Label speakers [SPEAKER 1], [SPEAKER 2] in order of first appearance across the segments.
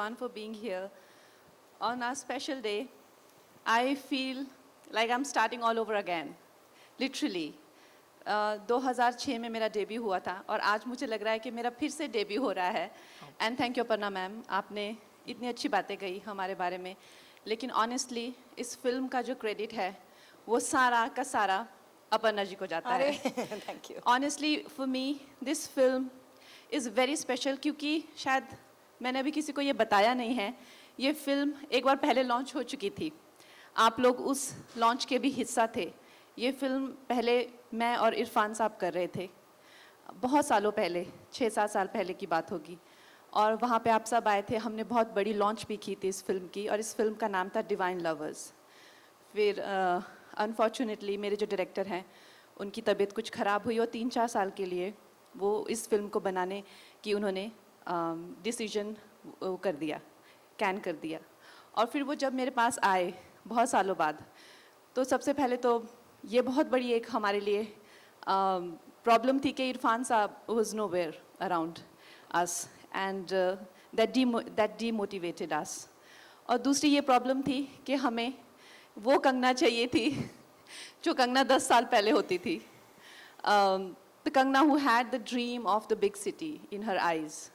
[SPEAKER 1] everyone for being here. On our special day, I feel like I'm starting all over again, literally. 2006 में मेरा debut हुआ था और आज मुझे लग रहा है कि मेरा फिर से डेब्यू हो रहा है. And thank you Aparna ma'am, आपने इतनी अच्छी बातें कही हमारे बारे में. लेकिन ऑनेस्टली इस फिल्म का जो क्रेडिट है वो सारा का सारा अपर्णा जी को जाता है.
[SPEAKER 2] Thank you.
[SPEAKER 1] Honestly for me this film is very special क्योंकि शायद मैंने अभी किसी को ये बताया नहीं है. ये फिल्म एक बार पहले लॉन्च हो चुकी थी. आप लोग उस लॉन्च के भी हिस्सा थे. ये फिल्म पहले मैं और इरफान साहब कर रहे थे, बहुत सालों पहले, 6-7 साल पहले की बात होगी. और वहाँ पे आप सब आए थे. हमने बहुत बड़ी लॉन्च भी की थी इस फिल्म की और इस फिल्म का नाम था डिवाइन लवर्स. फिर अनफॉर्चुनेटली मेरे जो डायरेक्टर हैं उनकी तबीयत कुछ ख़राब हुई और 3-4 साल के लिए वो इस फिल्म को बनाने की उन्होंने डिसीजन कर दिया, कैन कर दिया. और फिर वो जब मेरे पास आए बहुत सालों बाद, तो सबसे पहले तो ये बहुत बड़ी एक हमारे लिए प्रॉब्लम थी कि इरफान साहब was nowhere around us and that demotivated us. और दूसरी ये प्रॉब्लम थी कि हमें वो कंगना चाहिए थी जो कंगना 10 साल पहले होती थी. The Kangana who had the dream of the big city in her eyes.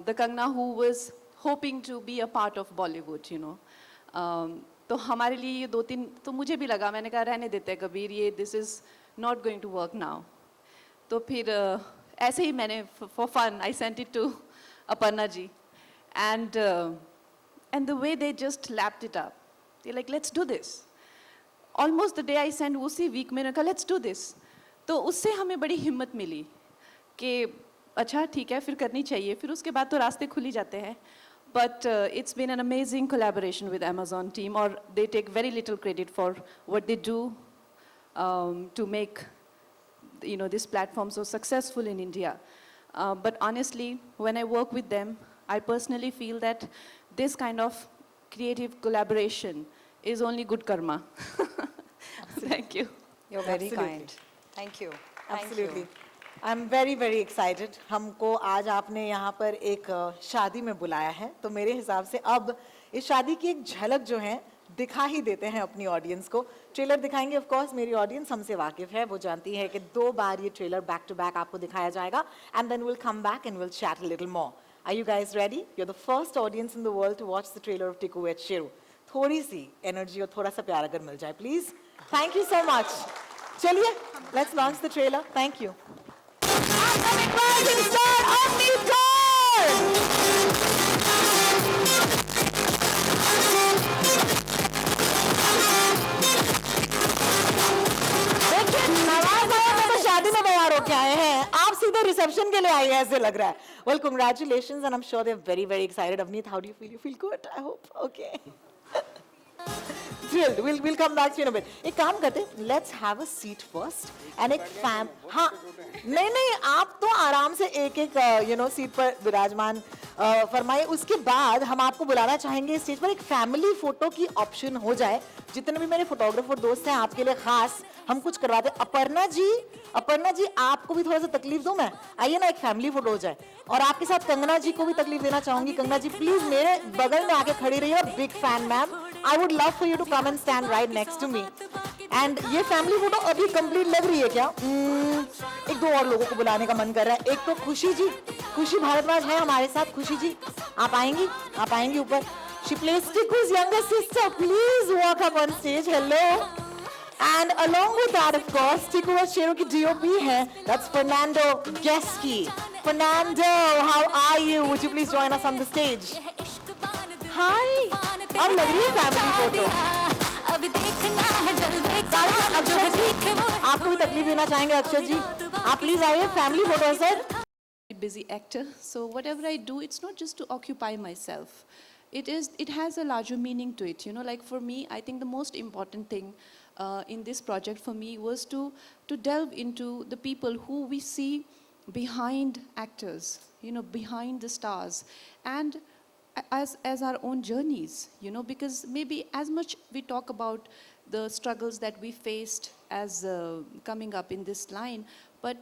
[SPEAKER 1] The Kangana who was hoping to be a part of Bollywood, you know. तो हमारे लिए ये 2-3 तो मुझे भी लगा, मैंने कहा रहने देते हैं कबीर, ये this is not going to work now. तो फिर ऐसे ही मैंने for fun I sent it to Aparna ji and the way they just lapped it up. They like let's do this. Almost the day I send उसी week मैंने कहा let's do this. तो उससे हमें बड़ी हिम्मत मिली कि अच्छा ठीक है फिर करनी चाहिए. फिर उसके बाद तो रास्ते खुल ही जाते हैं. But it's been an amazing collaboration with Amazon team, or they take very little credit for what they do to make, you know, this platform so successful in India. But honestly, when I work with them, I personally feel that this kind of creative collaboration is only good karma. Thank you.
[SPEAKER 2] You're very kind. Thank you.
[SPEAKER 3] Absolutely. I'm very very excited. हमको आज आपने यहाँ पर एक शादी में बुलाया है, तो मेरे हिसाब से अब इस शादी की एक झलक जो है दिखा ही देते हैं अपनी ऑडियंस को. ट्रेलर दिखाएंगे. ऑफ कोर्स मेरी ऑडियंस हमसे वाकिफ है, वो जानती है कि 2 बार ये ट्रेलर बैक टू बैक आपको दिखाया जाएगा and then will come back and will chat a little more. Are you guys ready? You are the first audience in the world to watch the trailer of Tiku weds Sheru. थोड़ी सी energy और थोड़ा सा प्यार अगर मिल जाए please. Thank you so much. चलिए let's launch the trailer. Thank you. Rising star शादी में तैयार होके आए हैं, आप सीधे रिसेप्शन के लिए आए हैं ऐसे लग रहा है. Well, congratulations and I'm sure they're very very excited. Avneet, how do you feel? You feel good? I hope. Okay. Thrilled. We'll come back to you in a bit. एक काम करते हैं, let's have a seat first and एक fam. हाँ नहीं आप तो आराम से एक सीट पर विराजमान फरमाइए. उसके बाद हम आपको बुलाना चाहेंगे स्टेज पर. एक फैमिली फोटो की ऑप्शन हो जाए. जितने भी मेरे फोटोग्राफर दोस्त हैं आपके लिए खास हम कुछ करवाते हैं. अपर्णा जी आपको भी थोड़ा सा तकलीफ दूं मैं? आइए ना, एक फैमिली फोटो हो जाए. और आपके साथ कंगना जी को भी तकलीफ देना चाहूंगी. कंगना जी प्लीज मेरे बगल में आके खड़ी रहिए. Big fan ma'am, I would love for you to come and stand right next to me. And ये फैमिली फोटो अभी कंप्लीट लग रही है क्या? एक 2 और लोगों को बुलाने का मन कर रहा है. एक तो खुशी जी, खुशी भारद्वाज है हमारे साथ. खुशी जी आप आएंगी ऊपर. She plays Tiku's younger sister. Please walk up on stage. Hello. And along with that, of course, Tiku Weds Sheru की DOP है. That's Fernando Geski. Fernando, how are you? Would you please join us on the stage? Hi. अब लग रही है family photo. आपको भी तकलीफ देना चाहेंगे अक्षय जी. आप प्लीज आइए. फैमिली फोटो है sir.
[SPEAKER 1] Busy actor, so whatever I do, it's not just to occupy myself. It has a larger meaning to it. You know, like for me, I think the most important thing in this project for me was to delve into the people who we see behind actors, you know, behind the stars, and as our own journeys, you know, because maybe as much we talk about the struggles that we faced as coming up in this line, but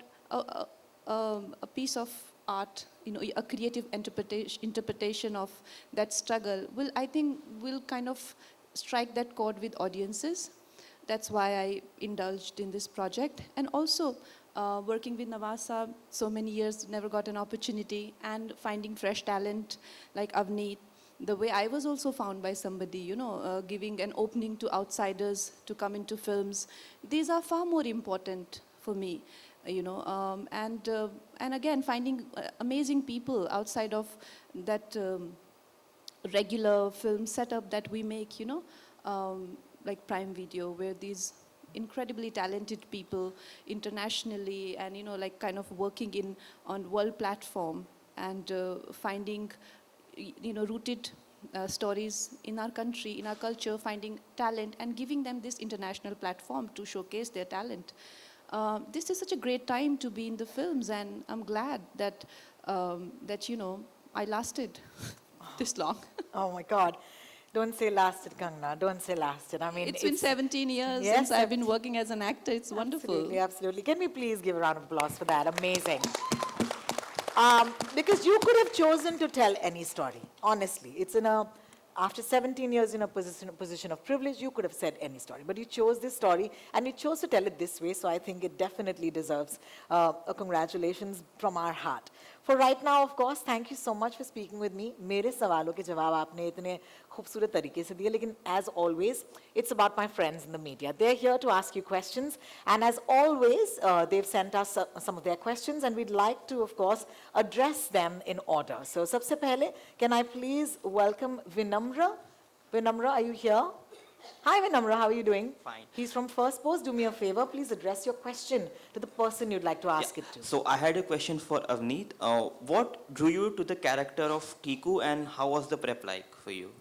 [SPEAKER 1] a piece of art a creative interpretation of that struggle will, I think, will kind of strike that chord with audiences. That's why I indulged in this project. And also, working with Nawasa so many years, never got an opportunity, and finding fresh talent like Avneet, the way I was also found by somebody, giving an opening to outsiders to come into films. These are far more important for me, and again, finding amazing people outside of that regular film setup that we make, like Prime Video, where these incredibly talented people internationally and, like kind of working on world platform and finding, rooted stories in our country, in our culture, finding talent and giving them this international platform to showcase their talent. This is such a great time to be in the films, and I'm glad that, I lasted this long.
[SPEAKER 3] Oh my God. Don't say lasted, Kangana. Don't say lasted. I mean,
[SPEAKER 1] It's been 17 years
[SPEAKER 3] Yes,
[SPEAKER 1] since I've been working as an actor. It's wonderful.
[SPEAKER 3] Absolutely, absolutely. Can we please give a round of applause for that? Amazing. Because you could have chosen to tell any story. Honestly, it's after 17 years in a position of privilege, you could have said any story. But you chose this story, and you chose to tell it this way, so I think it definitely deserves a congratulations from our heart. For right now, of course, thank you so much for speaking with me. मेरे सवालों के जवाब आपने इतने खूबसूरत तरीके से दिए, लेकिन as always, it's about my friends in the media. They're here to ask you questions, and as always, they've sent us some of their questions, and we'd like to, of course, address them in order. So, सबसे पहले, can I please welcome Vinamra? Vinamra, are you here? Hi, Vinamra, how are you doing?
[SPEAKER 4] Fine.
[SPEAKER 3] He's from First Post. Do me a favor, please address your question to the person you'd like to ask it to.
[SPEAKER 4] So I had a question for Avneet. What drew you to the character of Tiku, and how was the prep like for you?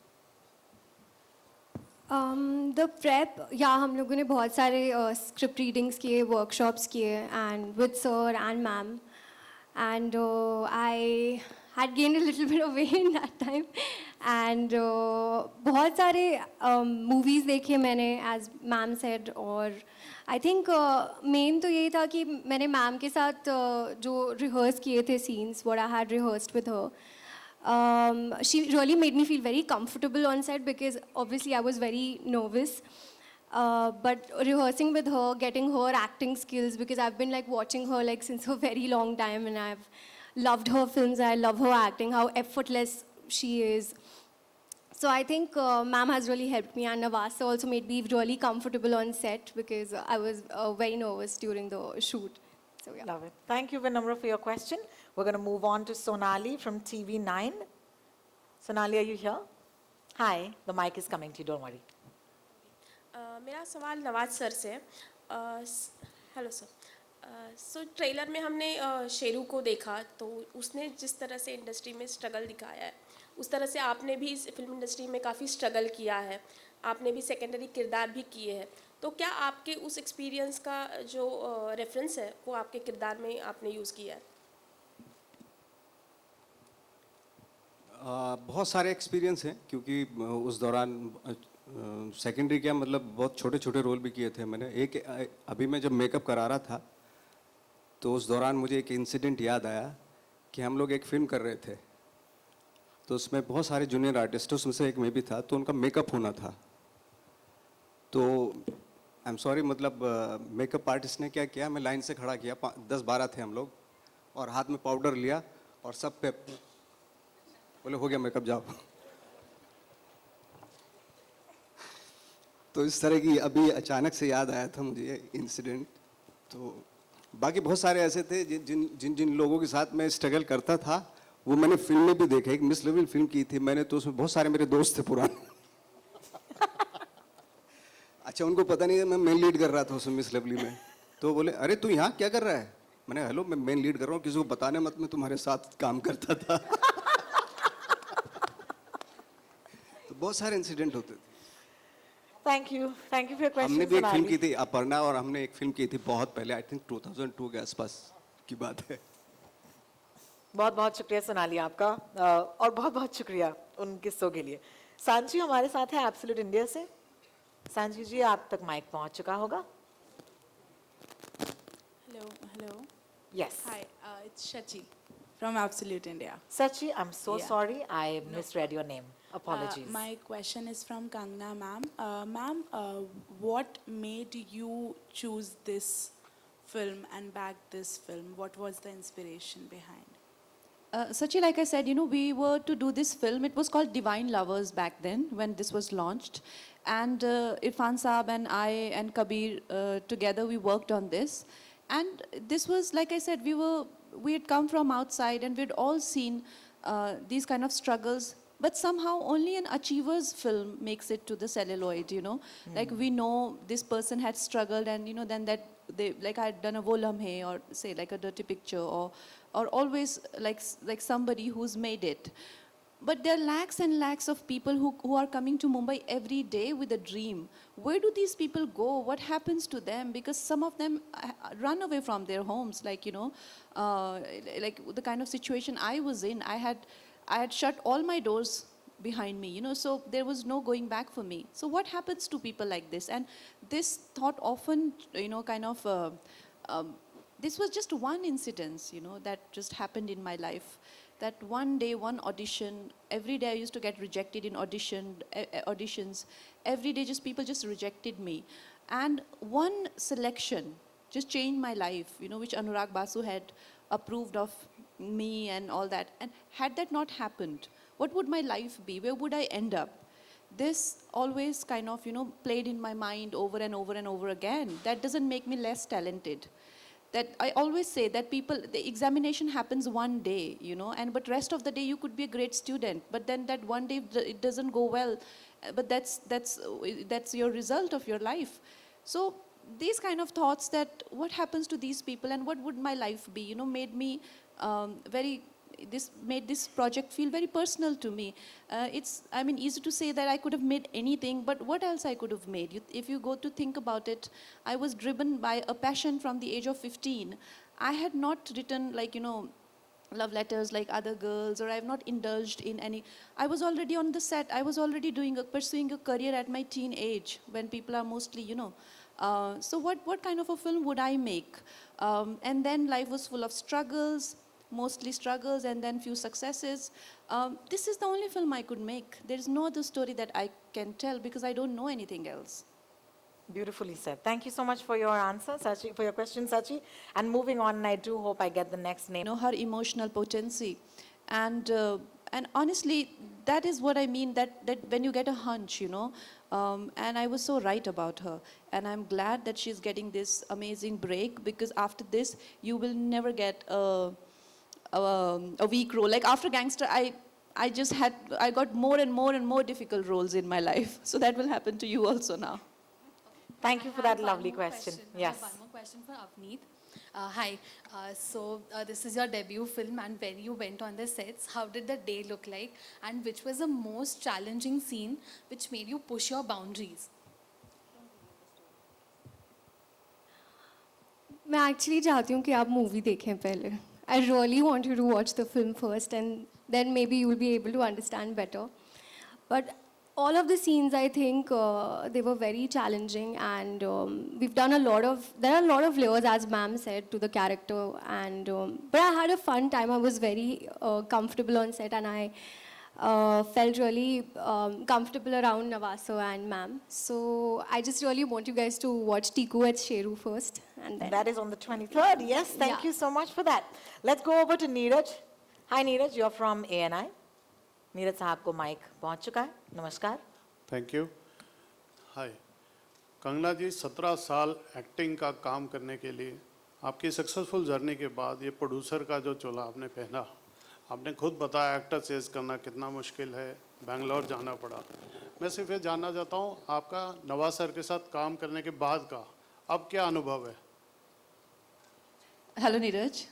[SPEAKER 5] The prep, yeah, हम लोगों ने बहुत सारे script readings किए, workshops किए, and with sir and ma'am, and I had gained a little bit of weight in that time, and बहुत सारे movies देखे मैंने, as ma'am said, और I think main तो यही था कि मैंने ma'am के साथ जो rehearse किए थे scenes, what I had rehearsed with her. She really made me feel very comfortable on set, because obviously I was very nervous. But rehearsing with her, getting her acting skills, because I've been like watching her like since a very long time, and I've loved her films, I love her acting, how effortless she is. So I think ma'am has really helped me, and Nawasa also made me really comfortable on set, because I was very nervous during the shoot. So yeah.
[SPEAKER 3] Love it. Thank you, Vinamra, for your question. We're going to move on to Sonali from TV9. Sonali, are you here? Hi, the mic is coming to you, don't worry.
[SPEAKER 6] मेरा सवाल Nawaz sir से hello sir so trailer में हमने शेरू को देखा, तो उसने जिस तरह से इंडस्ट्री में स्ट्रगल दिखाया है, उस तरह से आपने भी इस फिल्म इंडस्ट्री में काफ़ी स्ट्रगल किया है, आपने भी सेकेंडरी किरदार भी किए हैं, तो क्या आपके उस एक्सपीरियंस का जो रेफरेंस है वो आपके किरदार में आपने यूज़ किया है?
[SPEAKER 7] बहुत सारे एक्सपीरियंस हैं, क्योंकि उस दौरान सेकेंडरी क्या मतलब बहुत छोटे छोटे रोल भी किए थे मैंने। एक अभी मैं जब मेकअप करा रहा था, तो उस दौरान मुझे एक इंसिडेंट याद आया कि हम लोग एक फ़िल्म कर रहे थे, तो उसमें बहुत सारे जूनियर आर्टिस्ट, उसमें से एक मैं भी था, तो उनका मेकअप होना था। तो आई एम सॉरी, मतलब मेकअप आर्टिस्ट ने क्या किया, मैं लाइन से खड़ा किया, 10-12 थे हम लोग, और हाथ में पाउडर लिया और सब पे बोले हो गया मेकअप, जाओ। तो इस तरह की अभी अचानक से याद आया था मुझे ये इंसिडेंट। तो बाकी बहुत सारे ऐसे थे जिन जिन लोगों के साथ मैं स्ट्रगल करता था, वो मैंने फिल्म में भी देखा। एक मिस लेवल फिल्म की थी मैंने, तो उसमें बहुत सारे मेरे दोस्त थे पुराने। अच्छा, उनको पता नहीं है मैं मेन लीड कर रहा था उसमें, मिस लेवली में। तो बोले अरे तू यहाँ क्या कर रहा है? मैंने हेलो, मैं मेन लीड कर रहा हूँ, किसी को बताने मत, मैं तुम्हारे साथ काम करता था। तो बहुत सारे इंसिडेंट होते थे।
[SPEAKER 3] Thank you for your question.
[SPEAKER 7] हमने भी एक फिल्म की थी अपर्णा, और हमने एक फिल्म की थी बहुत पहले, आई थिंक 2002 के आसपास की बात है।
[SPEAKER 3] बहुत बहुत शुक्रिया सोनाली आपका, और बहुत बहुत शुक्रिया उन किस्सों के लिए। सांची हमारे साथ है एब्सोल्यूट इंडिया से। सांची जी, आप तक माइक पहुंच चुका होगा।
[SPEAKER 8] Hello.
[SPEAKER 3] Yes.
[SPEAKER 8] Hi, it's Shachi from Absolute India.
[SPEAKER 3] Sachi, I'm so
[SPEAKER 8] Yeah.
[SPEAKER 3] sorry, I misread your name. Apologies.
[SPEAKER 8] My question is from Kangana ma'am. Ma'am, what made you choose this film and back this film? What was the inspiration behind?
[SPEAKER 1] Sachi, like I said, we were to do this film. It was called Divine Lovers back then when this was launched. And Irfan Saab and I and Kabir together, we worked on this. And this was, like I said, we had come from outside and we'd all seen these kind of struggles. But somehow only an achiever's film makes it to the celluloid, Like we know this person had struggled and, then that they, like I had done a Wo Lamhe or say like a dirty picture or always like somebody who's made it. But there are lakhs and lakhs of people who are coming to Mumbai every day with a dream. Where do these people go? What happens to them? Because some of them run away from their homes, like, like the kind of situation I was in. I had shut all my doors behind me, so there was no going back for me. So what happens to people like this? And this thought often, this was just one incident, that just happened in my life. That one day, one audition, every day I used to get rejected in auditions. Every day people just rejected me. And one selection just changed my life, which Anurag Basu had approved of me and all that. And had that not happened, what would my life be? Where would I end up? This always kind of, played in my mind over and over and over again. That doesn't make me less talented. That I always say that the examination happens one day, but rest of the day you could be a great student. But then that one day it doesn't go well, but that's your result of your life. So these kind of thoughts that what happens to these people and what would my life be, made me made this project feel very personal to me. It's easy to say that I could have made anything, but what else I could have made? If you go to think about it, I was driven by a passion from the age of 15. I had not written love letters like other girls, or I have not indulged in any. I was already on the set. I was already pursuing a career at my teen age when people are mostly, so what kind of a film would I make? And then life was full of struggles, mostly struggles, and then few successes. This is the only film I could make. There is no other story that I can tell because I don't know anything else.
[SPEAKER 3] Beautifully said. Thank you so much for your answer, Sachi, for your question, Sachi. And moving on, and I do hope I get the next name.
[SPEAKER 1] Her emotional potency. And honestly, that is what I mean, that when you get a hunch, and I was so right about her. And I'm glad that she's getting this amazing break, because after this, you will never get a weak role. Like after Gangster, I got more and more difficult roles in my life. So that will happen to you also now.
[SPEAKER 3] Thank you for that lovely question. Yes.
[SPEAKER 9] I have one more question for Avneet. Hi. So this is your debut film, and when you went on the sets, how did the day look like? And which was the most challenging scene which made you push your boundaries?
[SPEAKER 5] मैं actually चाहती हूँ कि आप movie देखें पहले. I really want you to watch the film first, and then maybe you will be able to understand better. But all of the scenes, I think, they were very challenging, and we've done there are a lot of layers, as ma'am said, to the character, and but I had a fun time. I was very comfortable on set, and I felt really comfortable around Navaso and ma'am. So I just really want you guys to watch Tiku Weds Sheru first, and then.
[SPEAKER 3] That is on the 23rd. Yes, thank you so much for that. Let's go over to Neeraj. Hi Neeraj, you're from ANI. Neeraj साहब को mic पहुंच चुका है. नमस्कार.
[SPEAKER 10] Thank you. Hi Kangana ji, 17 साल acting का काम करने के लिए आपकी सक्सेसफुल जर्नी के बाद ये प्रोड्यूसर का जो चोला आपने पहना, आपने खुद बताया एक्टर चेज करना कितना मुश्किल है, बेंगलोर जाना पड़ा. मैं सिर्फ ये जानना चाहता हूँ आपका नवाज सर के साथ काम करने के बाद का अब क्या अनुभव है?
[SPEAKER 1] हेलो नीरज.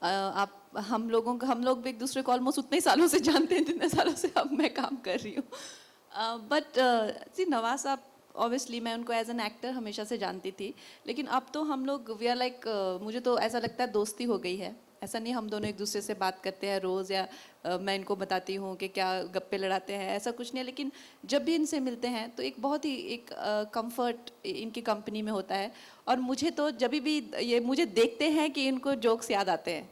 [SPEAKER 1] हम लोग भी एक दूसरे को ऑलमोस्ट उतने ही सालों से जानते हैं जितने सालों से अब मैं काम कर रही हूँ. बट जी नवाज साहब, ऑब्वियसली मैं उनको एज एन एक्टर हमेशा से जानती थी, लेकिन अब तो हम लोग वी आर लाइक, मुझे तो ऐसा लगता है दोस्ती हो गई है. ऐसा नहीं हम दोनों एक दूसरे से बात करते हैं रोज़, या मैं इनको बताती हूँ कि क्या गप्पे लड़ाते हैं, ऐसा कुछ नहीं है. लेकिन जब भी इनसे मिलते हैं तो एक बहुत ही एक कंफर्ट इनकी कंपनी में होता है. और मुझे तो जब भी ये मुझे देखते हैं कि इनको जोक्स याद आते हैं,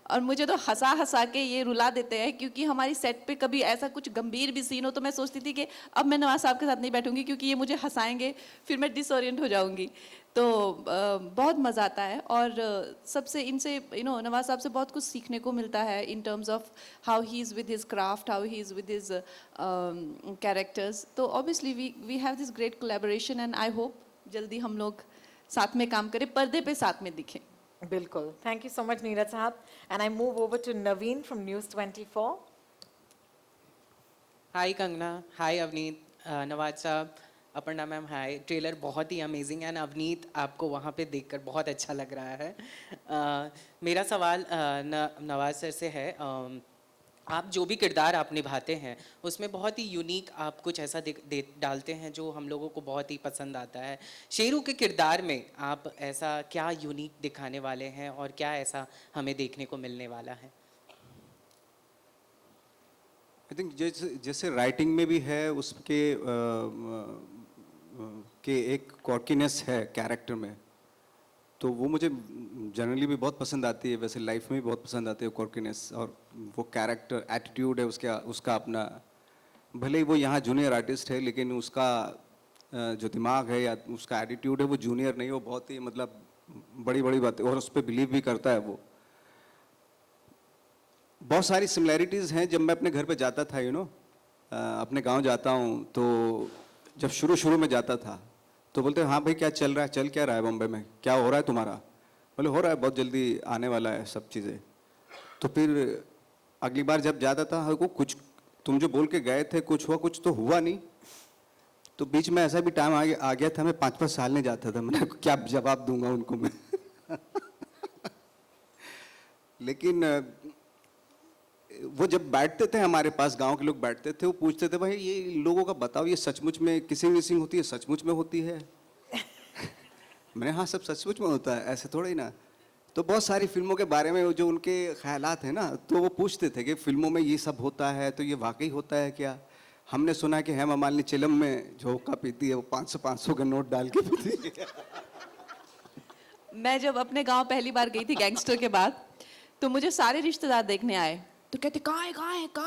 [SPEAKER 1] और मुझे तो हंसा हंसा के ये रुला देते हैं, क्योंकि हमारी सेट पे कभी ऐसा कुछ गंभीर भी सीन हो तो मैं सोचती थी कि अब मैं नवाज साहब के साथ नहीं बैठूंगी, क्योंकि ये मुझे हंसाएंगे, फिर मैं डिसओरिएंट हो जाऊंगी। तो बहुत मज़ा आता है, और सबसे इनसे नवाज साहब से बहुत कुछ सीखने को मिलता है in terms of how he is with his craft, how he is with his characters. तो obviously we have this great collaboration, and I hope जल्दी हम लोग साथ में काम करें, पर्दे पे साथ में दिखें।
[SPEAKER 3] बिल्कुल, thank you so much Neeraj साहब। And I move over to Naveen from news 24।
[SPEAKER 11] Hi Kangana, hi Avneet, Nawaz साहब, अपर्णा मैम, हाय। ट्रेलर बहुत ही अमेजिंग है, एंड अवनीत आपको वहाँ पे देखकर बहुत अच्छा लग रहा है। मेरा सवाल नवाज सर से है। आप जो भी किरदार आप निभाते हैं उसमें बहुत ही यूनिक आप कुछ ऐसा डालते हैं जो हम लोगों को बहुत ही पसंद आता है। शेरू के किरदार में आप ऐसा क्या यूनिक दिखाने वाले हैं और क्या ऐसा हमें देखने को मिलने वाला है?
[SPEAKER 7] आई थिंक जैसे राइटिंग में भी है उसके के एक कॉर्कीनेस है कैरेक्टर में, तो वो मुझे जनरली भी बहुत पसंद आती है, वैसे लाइफ में भी बहुत पसंद आती है कॉर्कीनेस, और वो कैरेक्टर एटीट्यूड है उसका अपना। भले ही वो यहाँ जूनियर आर्टिस्ट है, लेकिन उसका जो दिमाग है या उसका एटीट्यूड है वो जूनियर नहीं, वो बहुत ही मतलब बड़ी बड़ी बातें, और उस पर बिलीव भी करता है वो। बहुत सारी सिमिलैरिटीज़ हैं। जब मैं अपने घर पे जाता था अपने गांव जाता हूँ, तो जब शुरू में जाता था तो बोलते हाँ भाई क्या चल रहा है, चल क्या रहा है बॉम्बे में, क्या हो रहा है तुम्हारा? बोले हो रहा है, बहुत जल्दी आने वाला है सब चीज़ें। तो फिर अगली बार जब जाता था, हाँ को कुछ तुम जो बोल के गए थे कुछ हुआ, कुछ तो हुआ नहीं। तो बीच में ऐसा भी टाइम आ गया था, मैं 5-5 साल नहीं जाता था, मैंने क्या जवाब दूंगा उनको मैं लेकिन वो जब बैठते थे हमारे पास, गांव के लोग बैठते थे, वो पूछते थे भाई ये लोगों का बताओ, ये सचमुच में किसिंग विसिंग होती है, सचमुच में होती है? मैंने हाँ सब सचमुच में होता है, ऐसे थोड़ा ही ना। तो बहुत सारी फिल्मों के बारे में जो उनके ख्यालात हैं ना, तो वो पूछते थे कि फिल्मों में ये सब होता है तो ये वाकई होता है क्या? हमने सुना है कि हेमा मालिनी चिलम में जो हुक्का पीती है वो 500 का नोट डाल के पीती है।
[SPEAKER 1] मैं जब अपने गांव पहली बार गई थी गैंगस्टर के बाद, तो मुझे सारे रिश्तेदार देखने आए, तो कहते कहाँ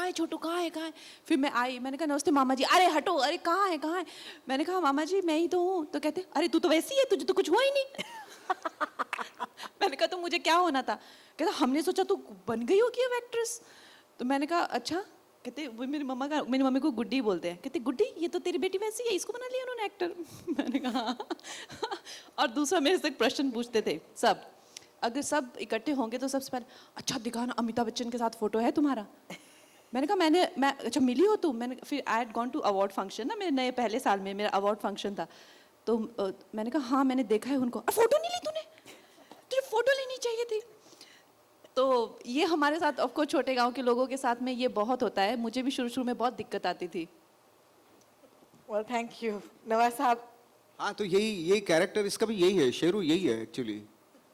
[SPEAKER 1] है छोटू, कहाँ है? फिर मैं आई, मैंने कहा नमस्ते मामा जी। अरे हटो, अरे कहाँ है? मैंने कहा मामा जी मैं ही तो हूँ। तो कहते अरे तू तो वैसी है, तुझे तो कुछ हुआ ही नहीं मैंने कहा तो मुझे क्या होना था? कहता हमने सोचा तू बन गई हो कि अब एक्ट्रेस। तो मैंने कहा अच्छा। कहते वो मेरी मम्मी को गुड्डी बोलते हैं। कहते गुड्डी ये तो तेरी बेटी वैसी है, इसको बना लिया उन्होंने एक्टर मैंने कहा और दूसरा मेरे से प्रश्न पूछते थे सब, अगर सब इकट्ठे होंगे तो सबसे पहले अच्छा दिखाना अमिताभ बच्चन के साथ फोटो है तुम्हारा? मैंने कहा मैं अच्छा मिली हो तुम? मैंने फिर I had gone to award function ना, मेरे नए पहले साल में मेरा अवार्ड फंक्शन था, तो मैंने कहा हाँ मैंने देखा है उनको। फोटो नहीं ली तूने? तुझे फोटो लेनी चाहिए थी। तो ये हमारे साथ ऑफ कोर्स छोटे गांव के लोगों के साथ में ये बहुत होता है। मुझे भी शुरू में बहुत दिक्कत आती थी।
[SPEAKER 3] वेल थैंक यू नवाज साहब।
[SPEAKER 7] हाँ तो यही कैरेक्टर इसका भी यही है, शेरू यही है एक्चुअली।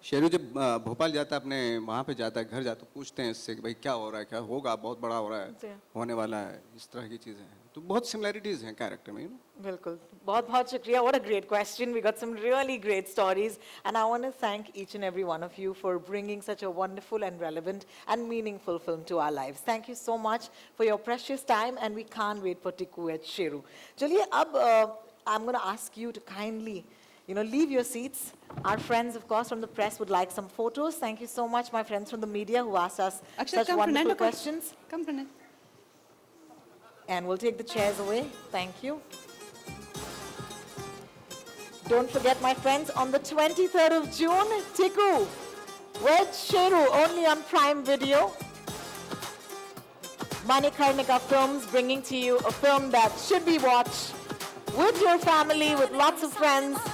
[SPEAKER 7] शेरू जब भोपाल जाता है, अपने वहाँ पे जाता है, घर जाता है, पूछते हैं इससे कि भाई क्या हो रहा है, क्या होगा, बहुत बड़ा हो रहा है, होने वाला है, इस तरह की चीज़ें हैं। तो बहुत सिमिलैरिटीज़ हैं कैरेक्टर में।
[SPEAKER 3] बिल्कुल, बहुत बहुत शुक्रिया। What a great question. We got some really great stories, and I want to thank each and every one of you for bringing such a wonderful and relevant and meaningful film to our lives. Thank you so much for your precious time, and we can't wait for Tiku Weds Sheru. चलिए अब I'm going to ask you to kindly leave your seats. Our friends, of course, from the press would like some photos. Thank you so much, my friends from the media who asked us such wonderful questions.
[SPEAKER 1] Come, Pranay.
[SPEAKER 3] And we'll take the chairs away. Thank you. Don't forget, my friends, on the 23rd of June, Tiku Weds Sheru, only on Prime Video. Manikarnika Films bringing to you a film that should be watched with your family, with lots of friends.